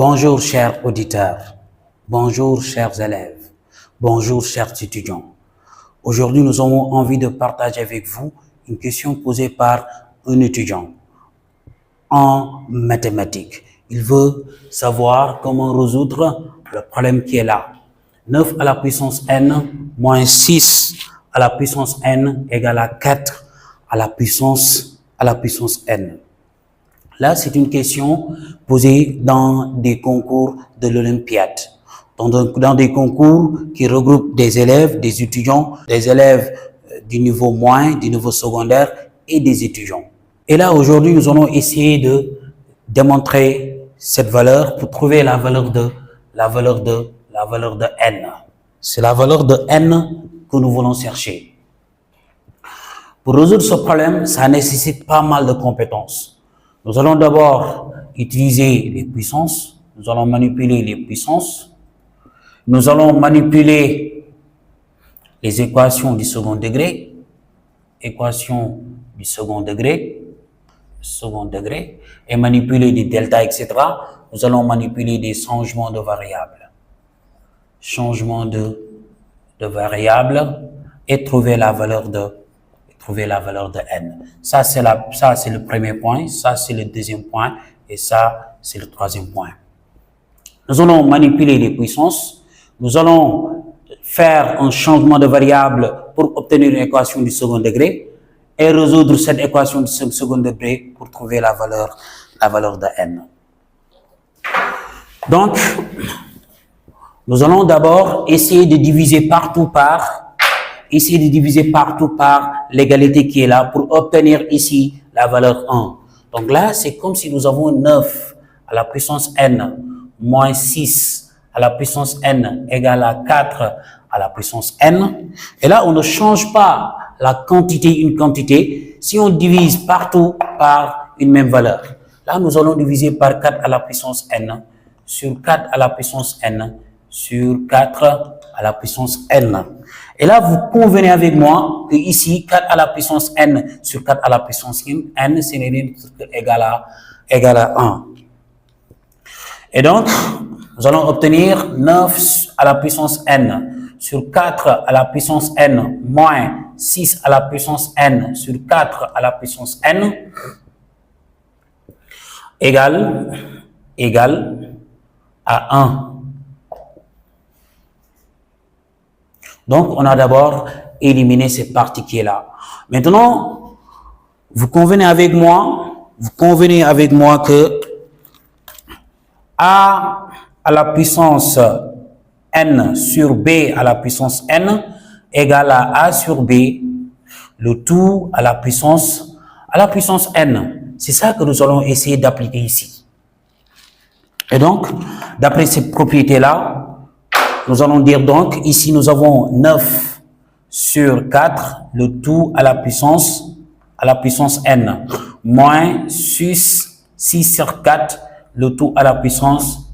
Bonjour chers auditeurs, bonjour chers élèves, bonjour chers étudiants. Aujourd'hui, nous avons envie de partager avec vous une question posée par un étudiant en mathématiques. Il veut savoir comment résoudre le problème qui est là. 9 à la puissance n moins 6 à la puissance n égale à 4 à la puissance n. Là, c'est une question posée dans des concours de l'Olympiade, dans des concours qui regroupent des élèves, des étudiants, des élèves du niveau moyen, du niveau secondaire et des étudiants. Et là, aujourd'hui, nous allons essayer de démontrer cette valeur pour trouver la valeur de n. C'est la valeur de n que nous voulons chercher. Pour résoudre ce problème, ça nécessite pas mal de compétences. Nous allons d'abord utiliser les puissances. Nous allons manipuler les puissances. Nous allons manipuler les équations du second degré. Équations du second degré. Et manipuler des deltas, etc. Nous allons manipuler des changements de variables. Changements de variables et trouver la valeur de n. Ça, c'est le premier point, ça, c'est le deuxième point, et ça, c'est le troisième point. Nous allons manipuler les puissances, nous allons faire un changement de variable pour obtenir une équation du second degré et résoudre cette équation du second degré pour trouver la valeur de n. Donc, nous allons d'abord essayer de diviser partout par l'égalité qui est là pour obtenir ici la valeur 1. Donc là, c'est comme si nous avons 9 à la puissance n moins 6 à la puissance n égale à 4 à la puissance n. Et là, on ne change pas la quantité, une quantité, si on divise partout par une même valeur. Là, nous allons diviser par 4 à la puissance n sur 4 à la puissance n sur 4 à la puissance n. Et là, vous convenez avec moi que ici, 4 à la puissance n sur 4 à la puissance n, c'est égal à 1. Et donc, nous allons obtenir 9 à la puissance n sur 4 à la puissance n moins 6 à la puissance n sur 4 à la puissance n égale à 1. Donc, on a d'abord éliminé cette partie qui est là. Maintenant, vous convenez avec moi que A à la puissance n sur B à la puissance n égale à A sur B, le tout à la puissance n. C'est ça que nous allons essayer d'appliquer ici. Et donc, d'après cette propriété-là, nous allons dire donc, ici nous avons 9 sur 4, le tout à la puissance n, moins 6 sur 4, le tout à la puissance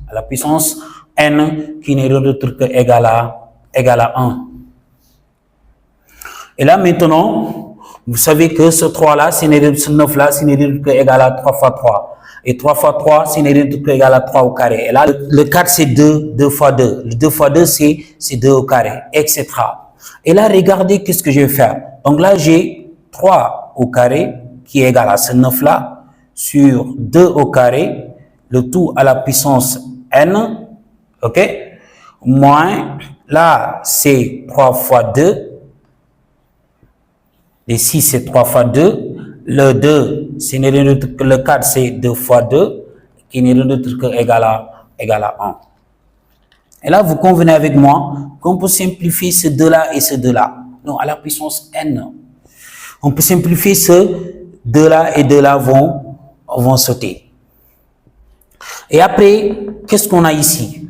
n, qui n'est d'autre que égal à 1. Et là maintenant, vous savez que ce 3-là, ce 9-là, ce n'est d'autre que égal à 3 fois 3. Et 3 fois 3, c'est égal à 3 au carré. Et là, le 4, c'est 2, 2 fois 2. Le 2 fois 2, c'est 2 au carré, etc. Et là, regardez qu'est-ce que je vais faire. Donc là, j'ai 3 au carré, qui est égal à ce 9-là, sur 2 au carré, le tout à la puissance n, ok? Moins, là, c'est 3 fois 2. Les 6, c'est 3 fois 2. Le 2, c'est le 4, c'est 2 fois 2, qui n'est d'autre que égal à 1. Et là, vous convenez avec moi qu'on peut simplifier ce 2-là et ce 2-là. Non, à la puissance n. On peut simplifier ce 2-là et 2-là vont sauter. Et après, qu'est-ce qu'on a ici?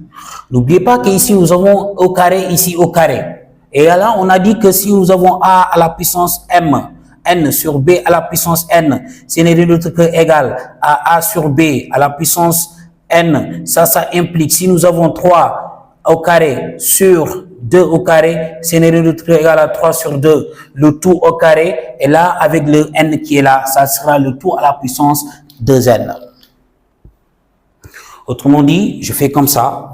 N'oubliez pas qu'ici, nous avons au carré, ici au carré. Et là, on a dit que si nous avons a à la puissance m, n sur b à la puissance n, ce n'est d'autre que égal à a sur b à la puissance n. Ça implique, si nous avons 3 au carré sur 2 au carré, ce n'est d'autre que égal à 3 sur 2, le tout au carré. Et là, avec le n qui est là, ça sera le tout à la puissance 2n. Autrement dit, je fais comme ça.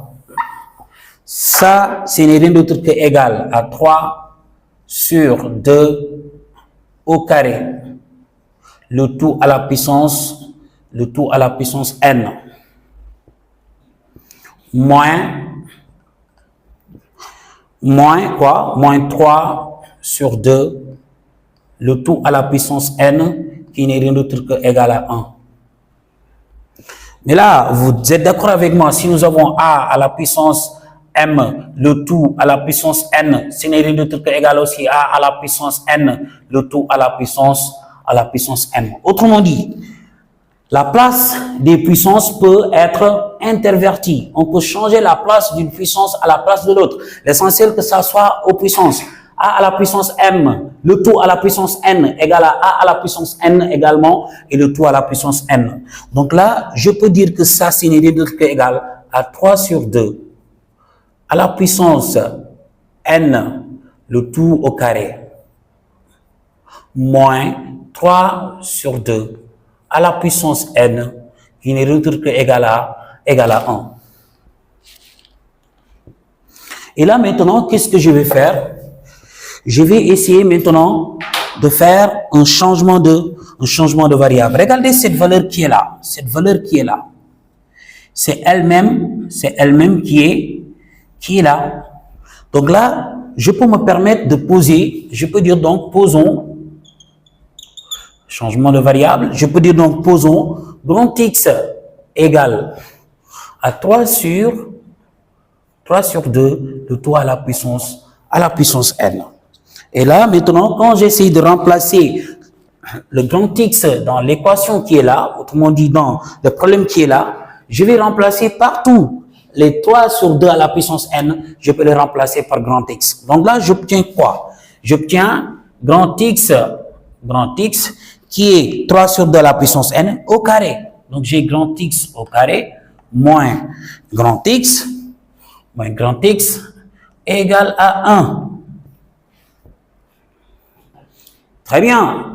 Ça, ce n'est rien d'autre que égal à 3 sur 2 au carré. Le tout à la puissance n. Moins quoi? Moins 3 sur 2. Le tout à la puissance n qui n'est rien d'autre que égal à 1. Mais là, vous êtes d'accord avec moi, si nous avons a à la puissance m, le tout à la puissance n, ce n'est rien d'autre que égal aussi à la puissance n, le tout à la puissance m. Autrement dit, la place des puissances peut être intervertie. On peut changer la place d'une puissance à la place de l'autre. L'essentiel que ça soit aux puissances. A à la puissance m, le tout à la puissance n égale à a à la puissance n également et le tout à la puissance n. Donc là, je peux dire que ça, c'est rien d'autre que égal à 3 sur 2 à la puissance n, le tout au carré, moins 3 sur 2 à la puissance n qui n'est rien d'autre que égal à 1. Et là maintenant, qu'est-ce que je vais faire? Je vais essayer maintenant de faire un changement de variable. Regardez cette valeur qui est là. Cette valeur qui est là. C'est elle-même qui est là. Donc là, je peux me permettre de poser, je peux dire donc posons, changement de variable, je peux dire donc posons grand X égale à 3 sur 2, le tout à la puissance n. Et là, maintenant, quand j'essaie de remplacer le grand X dans l'équation qui est là, autrement dit dans le problème qui est là, je vais remplacer partout les 3 sur 2 à la puissance n, je peux les remplacer par grand X. Donc là, j'obtiens quoi? J'obtiens grand X qui est 3 sur 2 à la puissance n au carré. Donc j'ai grand X au carré moins grand X égale à 1. Très bien.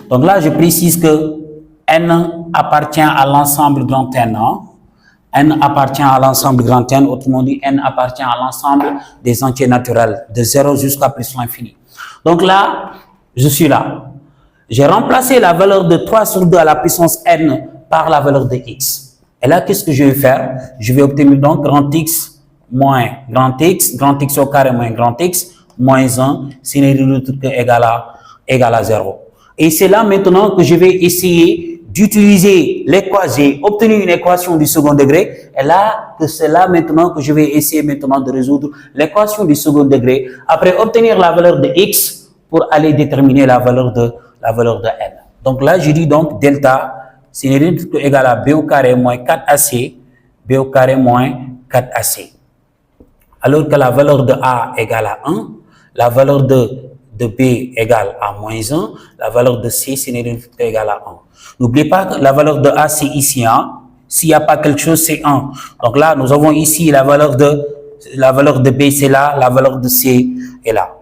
Donc là, je précise que n appartient à l'ensemble grand N. N appartient à l'ensemble grand N, autrement dit, n appartient à l'ensemble des entiers naturels, de 0 jusqu'à plus l'infini. Donc là, je suis là. J'ai remplacé la valeur de 3 sur 2 à la puissance n par la valeur de x. Et là, qu'est-ce que je vais faire? Je vais obtenir donc grand X moins grand X au carré moins grand X, moins 1, c'est égal à 0. Et c'est là maintenant que je vais essayer d'utiliser l'équation, j'ai obtenu une équation du second degré, et là, c'est là maintenant que je vais essayer maintenant de résoudre l'équation du second degré, après obtenir la valeur de x pour aller déterminer la valeur de n. Donc là, je dis donc delta, c'est égal à b au carré moins 4ac, b au carré moins 4ac. Alors que la valeur de a égale à 1, la valeur de b égale à moins 1, la valeur de c, c'est égal à 1. N'oubliez pas que la valeur de a, c'est ici 1. S'il n'y a pas quelque chose, c'est 1. Donc là, nous avons ici la valeur de b, c'est là, la valeur de c est là.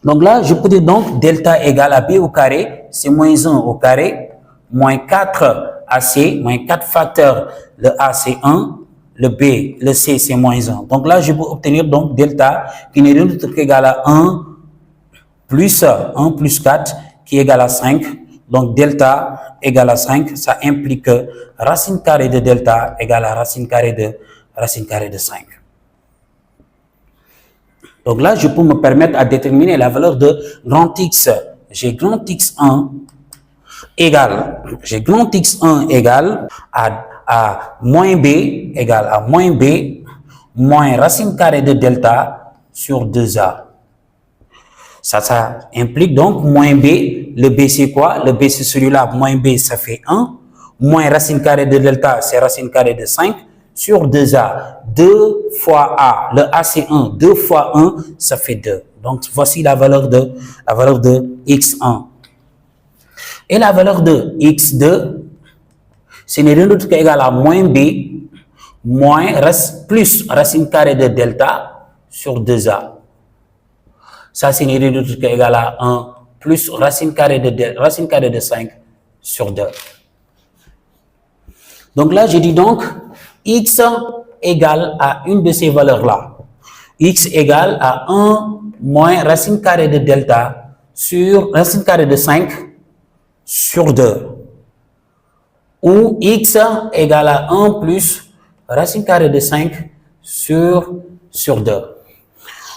Donc là, je peux dire donc delta égale à b au carré, c'est moins 1 au carré, moins 4 ac, moins 4 facteurs, le a c'est 1, le b, le c c'est moins 1. Donc là, je peux obtenir donc delta qui n'est rien d'autre qu'égal à 1 plus 4 qui est égal à 5. Donc delta égale à 5, ça implique que racine carrée de delta égale à racine carrée de 5. Donc là, je peux me permettre à déterminer la valeur de grand X. J'ai grand X1 égale à moins B égale à moins B moins racine carrée de delta sur 2A. Ça implique donc moins B. Le B c'est quoi? Le B c'est celui-là. Moins B ça fait 1. Moins racine carrée de delta c'est racine carrée de 5 sur 2A. 2 fois A. Le A c'est 1. 2 fois 1 ça fait 2. Donc voici la valeur de X1. Et la valeur de X2, ce n'est rien d'autre qu'égal à moins B moins plus racine carrée de delta sur 2A. Ça, c'est rien d'autre qu'égal à 1 plus racine carrée de 5 sur 2. Donc là, je dis donc x égale à une de ces valeurs-là. X égale à 1 moins racine carrée de delta sur racine carrée de 5 sur 2. Ou x égale à 1 plus racine carrée de 5 sur 2.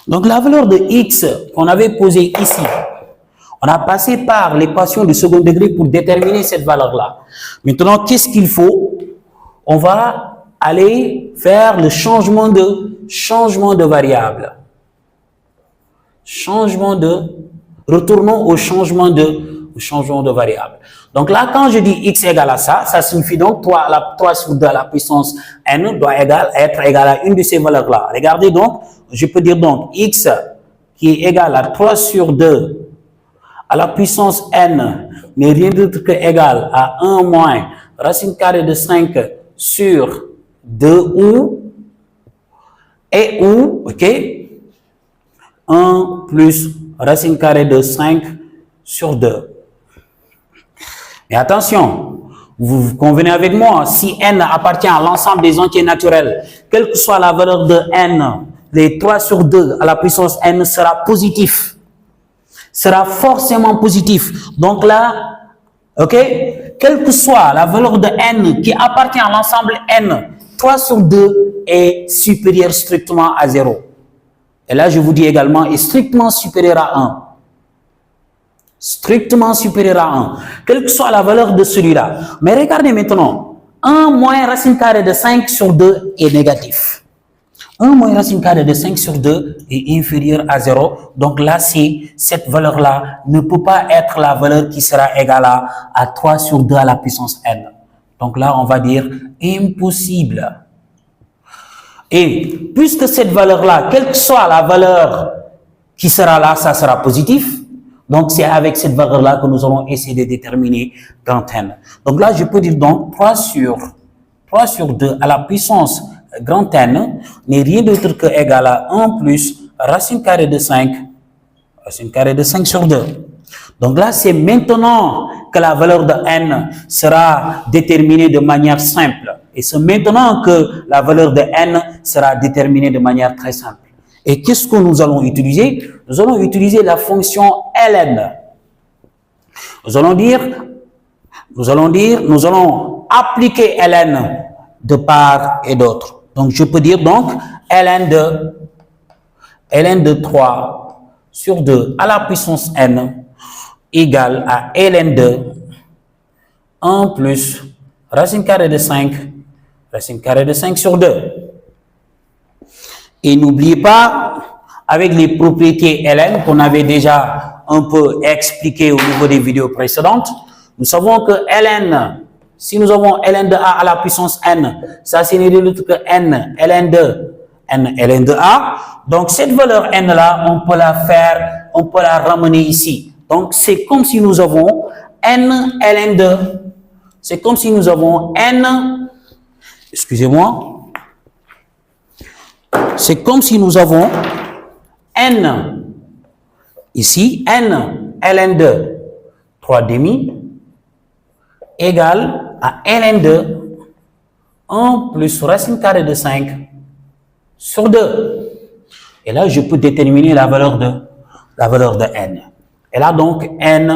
Donc la valeur de x qu'on avait posée ici, on a passé par l'équation du second degré pour déterminer cette valeur-là. Maintenant, qu'est-ce qu'il faut? On va aller faire le changement de variable. Retournons au changement de variable. Donc là, quand je dis x égale à ça signifie donc 3 sur 2 à la puissance n doit être égal à une de ces valeurs-là. Regardez donc, je peux dire donc x qui est égal à 3 sur 2 à la puissance n n'est rien d'autre que égal à 1 moins racine carrée de 5 sur 2 ok, 1 plus racine carrée de 5 sur 2. Mais attention, vous convenez avec moi, si n appartient à l'ensemble des entiers naturels, quelle que soit la valeur de n, les 3 sur 2 à la puissance n sera positif. Sera forcément positif. Donc là, ok, quelle que soit la valeur de n qui appartient à l'ensemble n, 3 sur 2 est supérieur strictement à 0. Et là, je vous dis également, est strictement supérieur à 1. Strictement supérieur à 1. Quelle que soit la valeur de celui-là. Mais regardez maintenant, 1 moins racine carrée de 5 sur 2 est négatif. 1 moins racine carrée de 5 sur 2 est inférieur à 0. Donc là, cette valeur-là ne peut pas être la valeur qui sera égale à 3 sur 2 à la puissance n. Donc là, on va dire impossible. Et puisque cette valeur-là, quelle que soit la valeur qui sera là, ça sera positif. Donc c'est avec cette valeur-là que nous allons essayer de déterminer grand n. Donc là, je peux dire donc 3 sur 2 à la puissance grand n n'est rien d'autre que égal à 1 plus racine carrée de 5 sur 2. Donc là, c'est maintenant que la valeur de n sera déterminée de manière simple. Et c'est maintenant que la valeur de n sera déterminée de manière très simple. Et qu'est-ce que nous allons utiliser? Nous allons utiliser la fonction ln. Nous allons appliquer ln de part et d'autre. Donc, je peux dire donc ln de 3 sur 2 à la puissance n égale à ln de 1 plus racine carrée de 5 sur 2. Et n'oubliez pas, avec les propriétés ln qu'on avait déjà un peu expliquées au niveau des vidéos précédentes, nous savons que ln, si nous avons ln de a à la puissance n, ça c'est rien d'autre que n ln de a. Donc cette valeur n là, on peut la ramener ici. Donc c'est comme si nous avons n ln de, c'est comme si nous avons n, excusez-moi, c'est comme si nous avons n ici, n ln de 3 demi égale à ln de 1 plus racine carrée de 5 sur 2. Et là, je peux déterminer la valeur de n. Et là, donc, n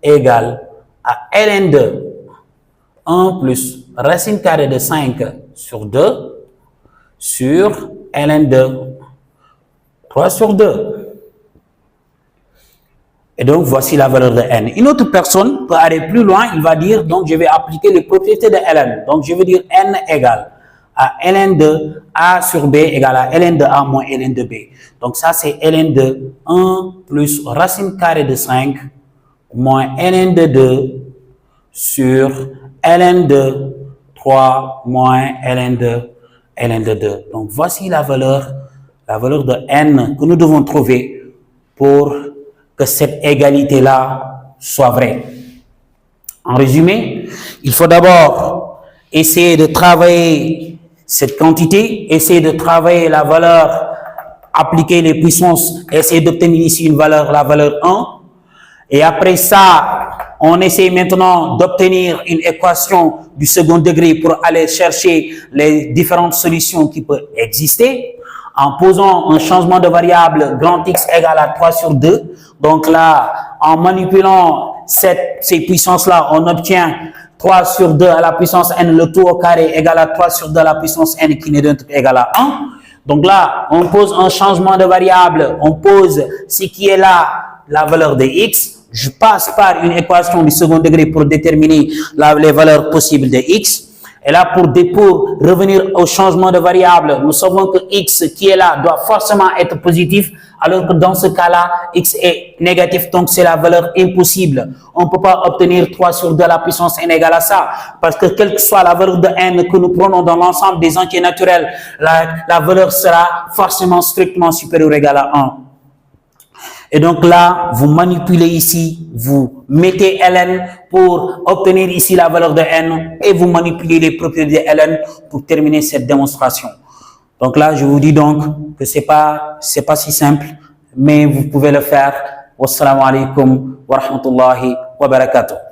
égale à ln de 1 plus racine carrée de 5 sur 2 sur ln de 3 sur 2. Et donc, voici la valeur de n. Une autre personne peut aller plus loin, il va dire, donc je vais appliquer les propriétés de ln. Donc, je vais dire n égale à ln de a sur b égale à ln de a moins ln de b. Donc, ça, c'est ln de 1 plus racine carrée de 5 moins ln de 2 sur ln de 3 moins ln de 2. Donc, voici la valeur de n que nous devons trouver pour que cette égalité-là soit vraie. En résumé, il faut d'abord essayer de travailler cette quantité, essayer de travailler la valeur, appliquer les puissances, essayer d'obtenir ici une valeur, la valeur 1. Et après ça, On essaie maintenant d'obtenir une équation du second degré pour aller chercher les différentes solutions qui peuvent exister. En posant un changement de variable grand X égale à 3 sur 2. Donc là, en manipulant ces puissances-là, on obtient 3 sur 2 à la puissance n, le tout au carré égale à 3 sur 2 à la puissance n qui n'est d'un truc égal à 1. Donc là, on pose un changement de variable, on pose ce qui est là, la valeur de x. Je passe par une équation du second degré pour déterminer les valeurs possibles de x. Et là, pour revenir au changement de variable, nous savons que x qui est là doit forcément être positif, alors que dans ce cas-là, x est négatif, donc c'est la valeur impossible. On ne peut pas obtenir 3 sur 2 à la puissance n égale à ça, parce que quelle que soit la valeur de n que nous prenons dans l'ensemble des entiers naturels, la valeur sera forcément strictement supérieure ou égale à 1. Et donc là, vous manipulez ici, vous mettez ln pour obtenir ici la valeur de n et vous manipulez les propriétés de ln pour terminer cette démonstration. Donc là, je vous dis donc que c'est pas si simple, mais vous pouvez le faire. Wassalamu alaikum wa rahmatullahi wa barakatuh.